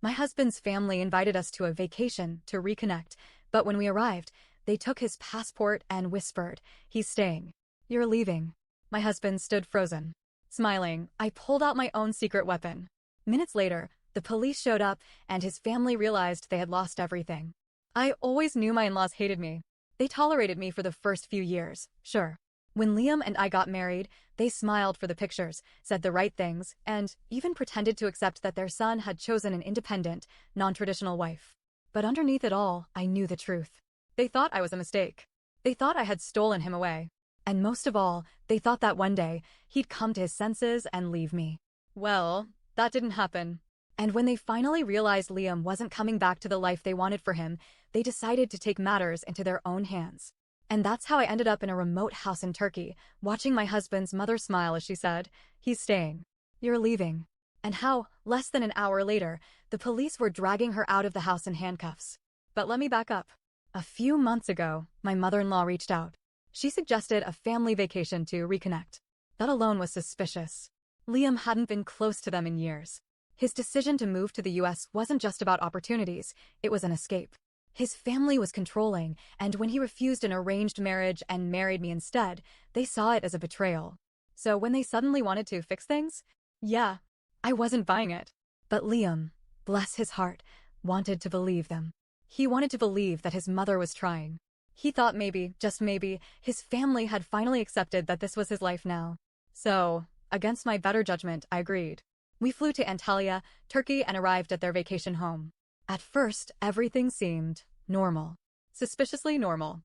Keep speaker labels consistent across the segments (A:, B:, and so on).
A: My husband's family invited us to a vacation to reconnect, but when we arrived, they took his passport and whispered, "He's staying. You're leaving." My husband stood frozen. Smiling, I pulled out my own secret weapon. Minutes later, the police showed up and his family realized they had lost everything. I always knew my in-laws hated me. They tolerated me for the first few years, sure. When Liam and I got married, they smiled for the pictures, said the right things, and even pretended to accept that their son had chosen an independent, non-traditional wife. But underneath it all, I knew the truth. They thought I was a mistake. They thought I had stolen him away. And most of all, they thought that one day, he'd come to his senses and leave me. Well, that didn't happen. And when they finally realized Liam wasn't coming back to the life they wanted for him, they decided to take matters into their own hands. And that's how I ended up in a remote house in Turkey, watching my husband's mother smile as she said, "He's staying. You're leaving." And how, less than an hour later, the police were dragging her out of the house in handcuffs. But let me back up. A few months ago, my mother-in-law reached out. She suggested a family vacation to reconnect. That alone was suspicious. Liam hadn't been close to them in years. His decision to move to the US wasn't just about opportunities, it was an escape. His family was controlling, and when he refused an arranged marriage and married me instead, they saw it as a betrayal. So when they suddenly wanted to fix things, yeah, I wasn't buying it. But Liam, bless his heart, wanted to believe them. He wanted to believe that his mother was trying. He thought maybe, just maybe, his family had finally accepted that this was his life now. So, against my better judgment, I agreed. We flew to Antalya, Turkey, and arrived at their vacation home. At first, everything seemed normal. Suspiciously normal.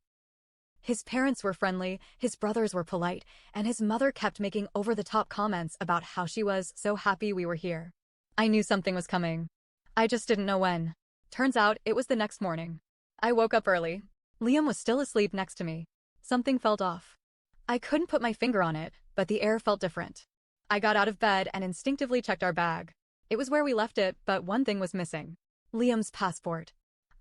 A: His parents were friendly, his brothers were polite, and his mother kept making over-the-top comments about how she was so happy we were here. I knew something was coming. I just didn't know when. Turns out, it was the next morning. I woke up early. Liam was still asleep next to me. Something felt off. I couldn't put my finger on it, but the air felt different. I got out of bed and instinctively checked our bag. It was where we left it, but one thing was missing. Liam's passport.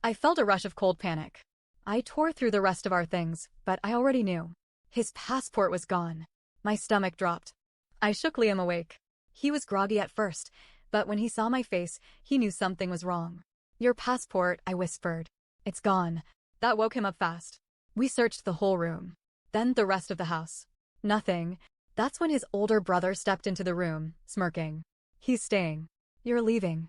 A: I felt a rush of cold panic. I tore through the rest of our things, but I already knew. His passport was gone. My stomach dropped. I shook Liam awake. He was groggy at first, but when he saw my face, he knew something was wrong. "Your passport," I whispered. "It's gone." That woke him up fast. We searched the whole room. Then the rest of the house. Nothing. That's when his older brother stepped into the room, smirking. "He's staying. You're leaving."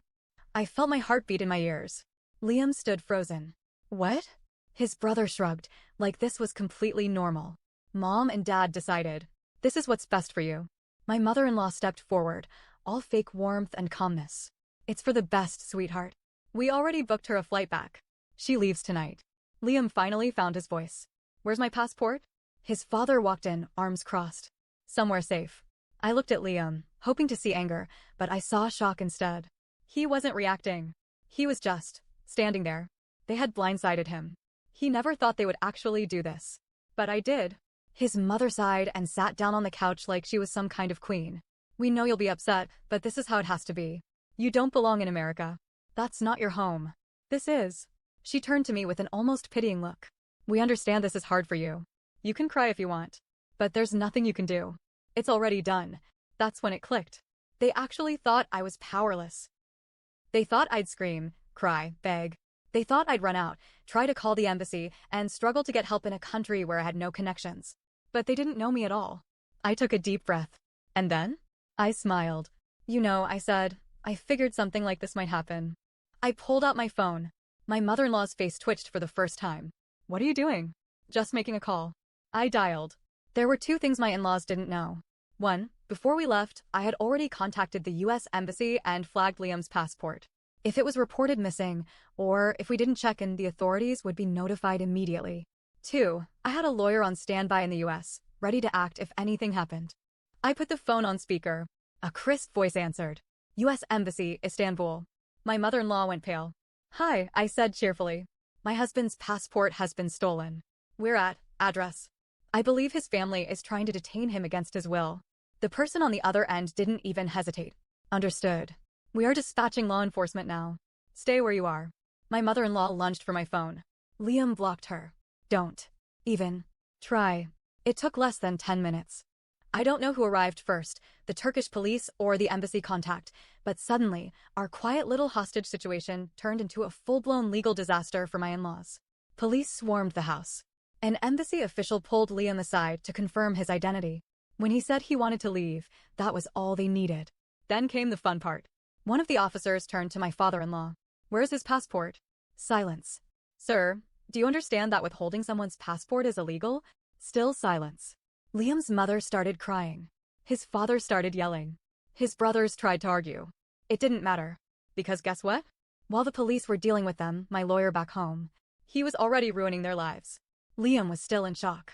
A: I felt my heartbeat in my ears. Liam stood frozen. "What?" His brother shrugged, like this was completely normal. Mom and Dad decided, "This is what's best for you." My mother-in-law stepped forward, all fake warmth and calmness. "It's for the best, sweetheart. We already booked her a flight back. She leaves tonight." Liam finally found his voice. "Where's my passport?" His father walked in, arms crossed. "Somewhere safe." I looked at Liam, hoping to see anger, but I saw shock instead. He wasn't reacting. He was just standing there. They had blindsided him. He never thought they would actually do this. But I did. His mother sighed and sat down on the couch like she was some kind of queen. "We know you'll be upset, but this is how it has to be. You don't belong in America. That's not your home. This is." She turned to me with an almost pitying look. "We understand this is hard for you. You can cry if you want. But there's nothing you can do. It's already done." That's when it clicked. They actually thought I was powerless. They thought I'd scream, cry, beg. They thought I'd run out, try to call the embassy, and struggle to get help in a country where I had no connections. But they didn't know me at all. I took a deep breath. And then? I smiled. "You know," I said, "I figured something like this might happen." I pulled out my phone. My mother-in-law's face twitched for the first time. "What are you doing?" "Just making a call." I dialed. There were two things my in-laws didn't know. One, before we left, I had already contacted the US Embassy and flagged Liam's passport. If it was reported missing, or if we didn't check in, the authorities would be notified immediately. Two, I had a lawyer on standby in the US, ready to act if anything happened. I put the phone on speaker. A crisp voice answered. "US Embassy, Istanbul." My mother-in-law went pale. "Hi," I said cheerfully. "My husband's passport has been stolen. We're at address." I believe his family is trying to detain him against his will. The person on the other end didn't even hesitate. "Understood. We are dispatching law enforcement now. Stay where you are." My mother-in-law lunged for my phone. Liam blocked her. "Don't even try." It took less than 10 minutes. I don't know who arrived first, the Turkish police or the embassy contact, but suddenly, our quiet little hostage situation turned into a full-blown legal disaster for my in-laws. Police swarmed the house. An embassy official pulled Liam aside to confirm his identity. When he said he wanted to leave, that was all they needed. Then came the fun part. One of the officers turned to my father-in-law. "Where's his passport?" Silence. "Sir, do you understand that withholding someone's passport is illegal?" Still silence. Liam's mother started crying. His father started yelling. His brothers tried to argue. It didn't matter. Because guess what? While the police were dealing with them, my lawyer back home, he was already ruining their lives. Liam was still in shock.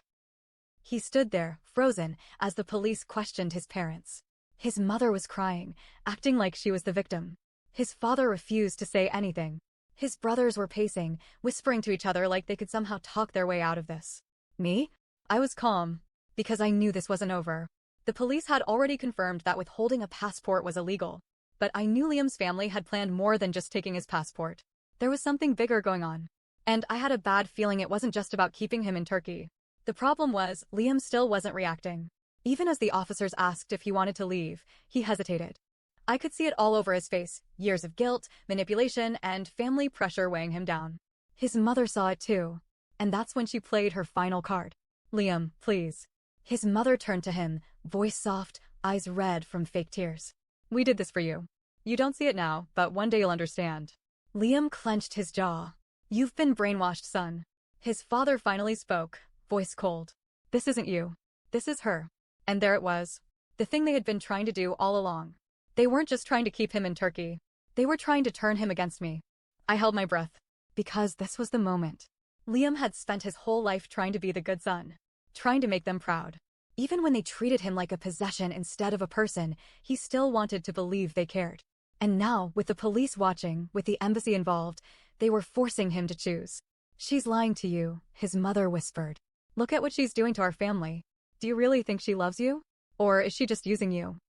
A: He stood there, frozen, as the police questioned his parents. His mother was crying, acting like she was the victim. His father refused to say anything. His brothers were pacing, whispering to each other like they could somehow talk their way out of this. Me? I was calm, because I knew this wasn't over. The police had already confirmed that withholding a passport was illegal. But I knew Liam's family had planned more than just taking his passport. There was something bigger going on. And I had a bad feeling it wasn't just about keeping him in Turkey. The problem was, Liam still wasn't reacting. Even as the officers asked if he wanted to leave, he hesitated. I could see it all over his face, years of guilt, manipulation, and family pressure weighing him down. His mother saw it too. And that's when she played her final card. "Liam, please." His mother turned to him, voice soft, eyes red from fake tears. "We did this for you. You don't see it now, but one day you'll understand." Liam clenched his jaw. "You've been brainwashed, son." His father finally spoke, voice cold. "This isn't you. This is her." And there it was. The thing they had been trying to do all along. They weren't just trying to keep him in Turkey. They were trying to turn him against me. I held my breath. Because this was the moment. Liam had spent his whole life trying to be the good son. Trying to make them proud. Even when they treated him like a possession instead of a person, he still wanted to believe they cared. And now, with the police watching, with the embassy involved, they were forcing him to choose. "She's lying to you," his mother whispered. "Look at what she's doing to our family. Do you really think she loves you? Or is she just using you?"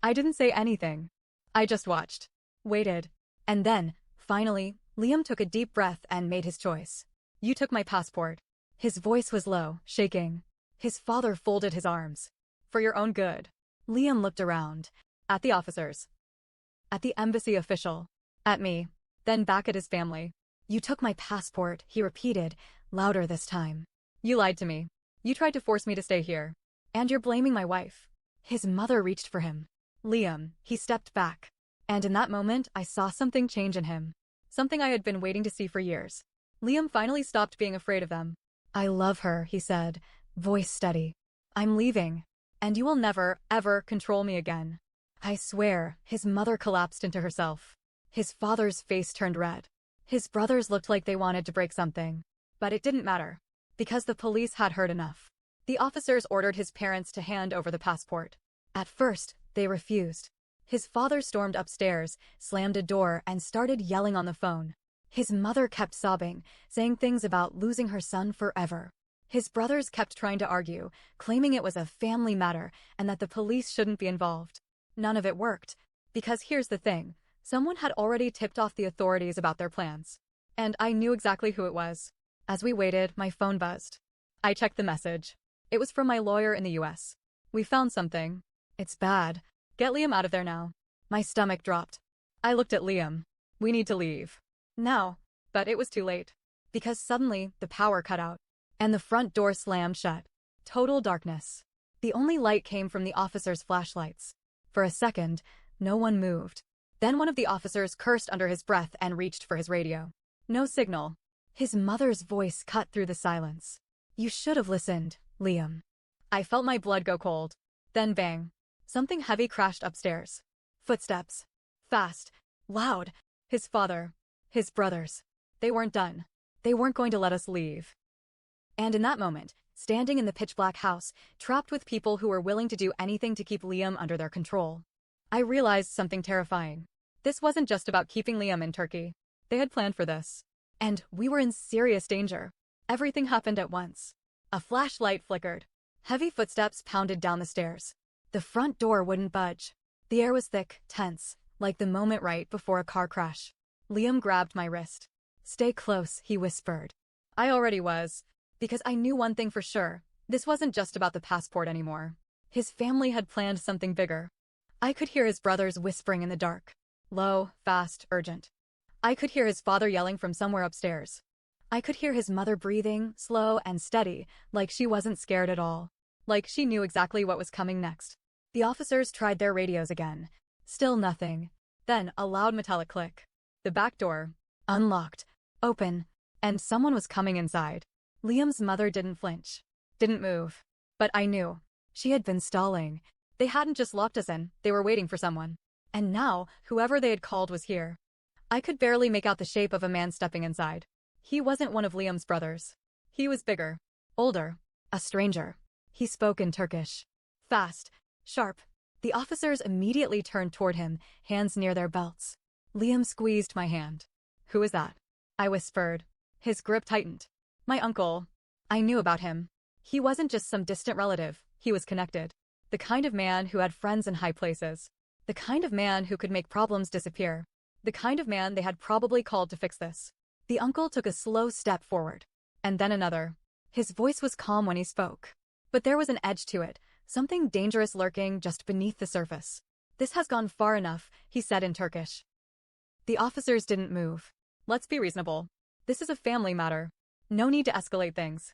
A: I didn't say anything. I just watched. Waited. And then, finally, Liam took a deep breath and made his choice. "You took my passport." His voice was low, shaking. His father folded his arms. "For your own good." Liam looked around. At the officers. At the embassy official. At me. Then back at his family. "You took my passport," he repeated, louder this time. "You lied to me. You tried to force me to stay here. And you're blaming my wife." His mother reached for him. "Liam," he stepped back. And in that moment, I saw something change in him. Something I had been waiting to see for years. Liam finally stopped being afraid of them. "I love her," he said, voice steady. "I'm leaving. And you will never, ever control me again." I swear, his mother collapsed into herself. His father's face turned red. His brothers looked like they wanted to break something. But it didn't matter. Because the police had heard enough. The officers ordered his parents to hand over the passport. At first, they refused. His father stormed upstairs, slammed a door, and started yelling on the phone. His mother kept sobbing, saying things about losing her son forever. His brothers kept trying to argue, claiming it was a family matter and that the police shouldn't be involved. None of it worked. Because here's the thing. Someone had already tipped off the authorities about their plans. And I knew exactly who it was. As we waited, my phone buzzed. I checked the message. It was from my lawyer in the US. "We found something. It's bad. Get Liam out of there now." My stomach dropped. I looked at Liam. "We need to leave. Now." But it was too late. Because suddenly, the power cut out. And the front door slammed shut. Total darkness. The only light came from the officers' flashlights. For a second, no one moved. Then one of the officers cursed under his breath and reached for his radio. No signal. His mother's voice cut through the silence. "You should have listened, Liam." I felt my blood go cold. Then bang. Something heavy crashed upstairs. Footsteps. Fast. Loud. His father. His brothers. They weren't done. They weren't going to let us leave. And in that moment, standing in the pitch-black house, trapped with people who were willing to do anything to keep Liam under their control, I realized something terrifying. This wasn't just about keeping Liam in Turkey. They had planned for this. And we were in serious danger. Everything happened at once. A flashlight flickered. Heavy footsteps pounded down the stairs. The front door wouldn't budge. The air was thick, tense, like the moment right before a car crash. Liam grabbed my wrist. "Stay close," he whispered. I already was. Because I knew one thing for sure. This wasn't just about the passport anymore. His family had planned something bigger. I could hear his brothers whispering in the dark. Low, fast, urgent. I could hear his father yelling from somewhere upstairs. I could hear his mother breathing, slow and steady, like she wasn't scared at all. Like she knew exactly what was coming next. The officers tried their radios again. Still nothing. Then a loud metallic click. The back door. Unlocked. Open. And someone was coming inside. Liam's mother didn't flinch. Didn't move. But I knew. She had been stalling. They hadn't just locked us in, they were waiting for someone. And now, whoever they had called was here. I could barely make out the shape of a man stepping inside. He wasn't one of Liam's brothers. He was bigger. Older. A stranger. He spoke in Turkish. Fast. Sharp. The officers immediately turned toward him, hands near their belts. Liam squeezed my hand. Who is that? I whispered. His grip tightened. My uncle. I knew about him. He wasn't just some distant relative, he was connected. The kind of man who had friends in high places. The kind of man who could make problems disappear. The kind of man they had probably called to fix this. The uncle took a slow step forward. And then another. His voice was calm when he spoke. But there was an edge to it, something dangerous lurking just beneath the surface. This has gone far enough, he said in Turkish. The officers didn't move. Let's be reasonable. This is a family matter. No need to escalate things.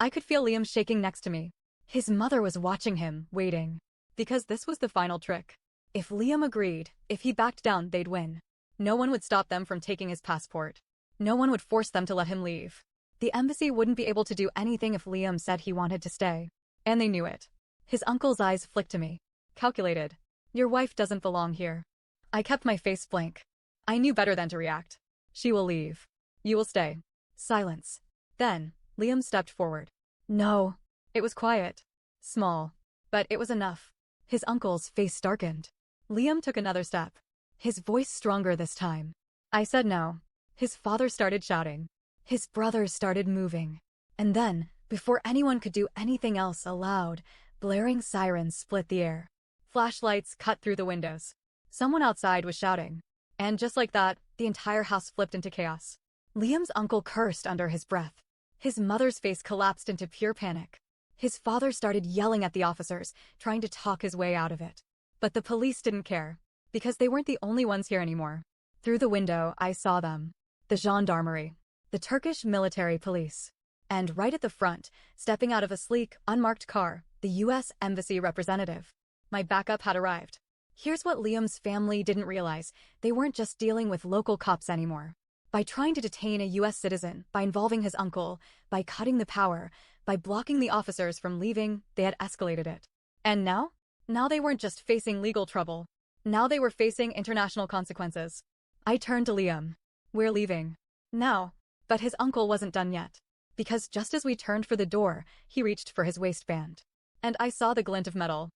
A: I could feel Liam shaking next to me. His mother was watching him, waiting. Because this was the final trick. If Liam agreed, if he backed down, they'd win. No one would stop them from taking his passport. No one would force them to let him leave. The embassy wouldn't be able to do anything if Liam said he wanted to stay. And they knew it. His uncle's eyes flicked to me. Calculated. Your wife doesn't belong here. I kept my face blank. I knew better than to react. She will leave. You will stay. Silence. Then, Liam stepped forward. No. It was quiet. Small. But it was enough. His uncle's face darkened. Liam took another step. His voice stronger this time. I said no. His father started shouting. His brothers started moving. And then, before anyone could do anything else, a loud, blaring siren split the air. Flashlights cut through the windows. Someone outside was shouting. And just like that, the entire house flipped into chaos. Liam's uncle cursed under his breath. His mother's face collapsed into pure panic. His father started yelling at the officers, trying to talk his way out of it. But the police didn't care. Because they weren't the only ones here anymore. Through the window, I saw them. The gendarmerie. The Turkish military police. And right at the front, stepping out of a sleek, unmarked car, the U.S. Embassy representative. My backup had arrived. Here's what Liam's family didn't realize. They weren't just dealing with local cops anymore. By trying to detain a U.S. citizen, by involving his uncle, by cutting the power, by blocking the officers from leaving, they had escalated it. And now? Now they weren't just facing legal trouble. Now they were facing international consequences. I turned to Liam. We're leaving. Now. But his uncle wasn't done yet. Because just as we turned for the door, he reached for his waistband. And I saw the glint of metal.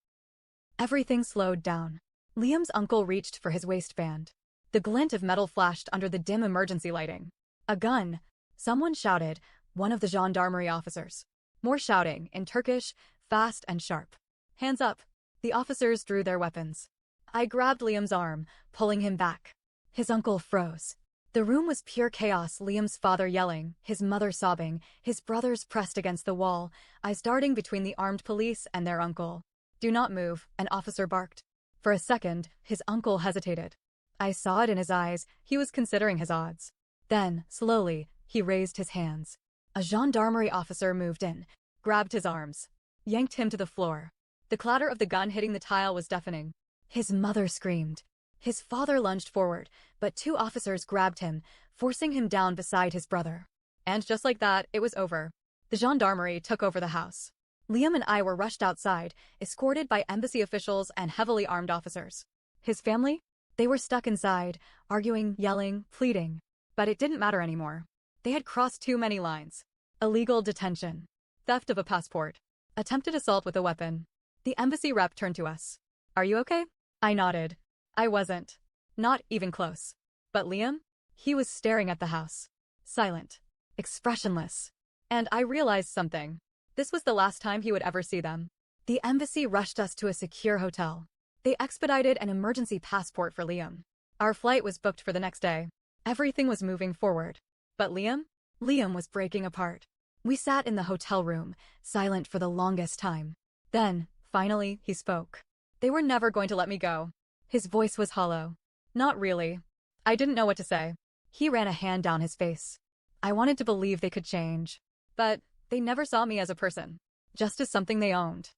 A: Everything slowed down. Liam's uncle reached for his waistband. The glint of metal flashed under the dim emergency lighting. A gun. Someone shouted, one of the gendarmerie officers. More shouting, in Turkish, fast and sharp. Hands up. The officers drew their weapons. I grabbed Liam's arm, pulling him back. His uncle froze. The room was pure chaos, Liam's father yelling, his mother sobbing, his brothers pressed against the wall, eyes darting between the armed police and their uncle. Do not move, an officer barked. For a second, his uncle hesitated. I saw it in his eyes, he was considering his odds. Then, slowly, he raised his hands. A gendarmerie officer moved in, grabbed his arms, yanked him to the floor. The clatter of the gun hitting the tile was deafening. His mother screamed. His father lunged forward, but two officers grabbed him, forcing him down beside his brother. And just like that, it was over. The gendarmerie took over the house. Liam and I were rushed outside, escorted by embassy officials and heavily armed officers. His family? They were stuck inside, arguing, yelling, pleading. But it didn't matter anymore. They had crossed too many lines. Illegal detention. Theft of a passport. Attempted assault with a weapon. The embassy rep turned to us. Are you okay? I nodded. I wasn't. Not even close. But Liam? He was staring at the house. Silent. Expressionless. And I realized something. This was the last time he would ever see them. The embassy rushed us to a secure hotel. They expedited an emergency passport for Liam. Our flight was booked for the next day. Everything was moving forward. But Liam? Liam was breaking apart. We sat in the hotel room, silent for the longest time. Then, Finally, he spoke. They were never going to let me go. His voice was hollow. Not really. I didn't know what to say. He ran a hand down his face. I wanted to believe they could change. But they never saw me as a person. Just as something they owned.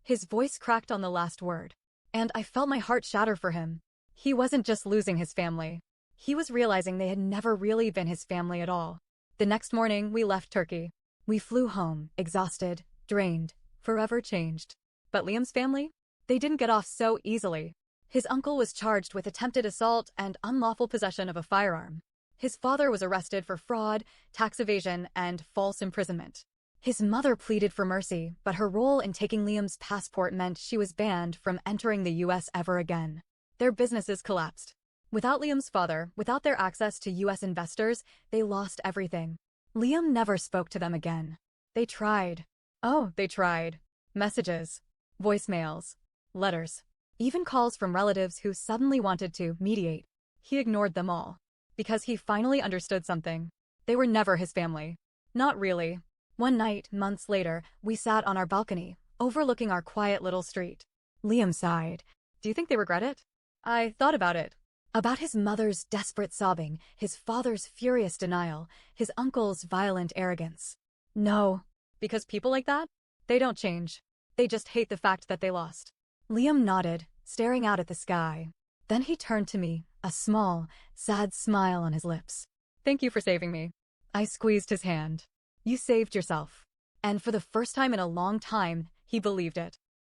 A: His voice cracked on the last word. And I felt my heart shatter for him. He wasn't just losing his family. He was realizing they had never really been his family at all. The next morning, we left Turkey. We flew home, exhausted, drained, forever changed. But Liam's family? They didn't get off so easily. His uncle was charged with attempted assault and unlawful possession of a firearm. His father was arrested for fraud, tax evasion, and false imprisonment. His mother pleaded for mercy, but her role in taking Liam's passport meant she was banned from entering the US ever again. Their businesses collapsed. Without Liam's father, without their access to US investors, they lost everything. Liam never spoke to them again. They tried. Oh, they tried. Messages, voicemails, letters, even calls from relatives who suddenly wanted to mediate. He ignored them all. Because he finally understood something. They were never his family. Not really. One night, months later, we sat on our balcony, overlooking our quiet little street. Liam sighed. Do you think they regret it? I thought about it. About his mother's desperate sobbing, his father's furious denial, his uncle's violent arrogance. No. Because people like that? They don't change. They just hate the fact that they lost. Liam nodded, staring out at the sky. Then he turned to me, a small, sad smile on his lips. Thank you for saving me. I squeezed his hand. You saved yourself. And for the first time in a long time, he believed it.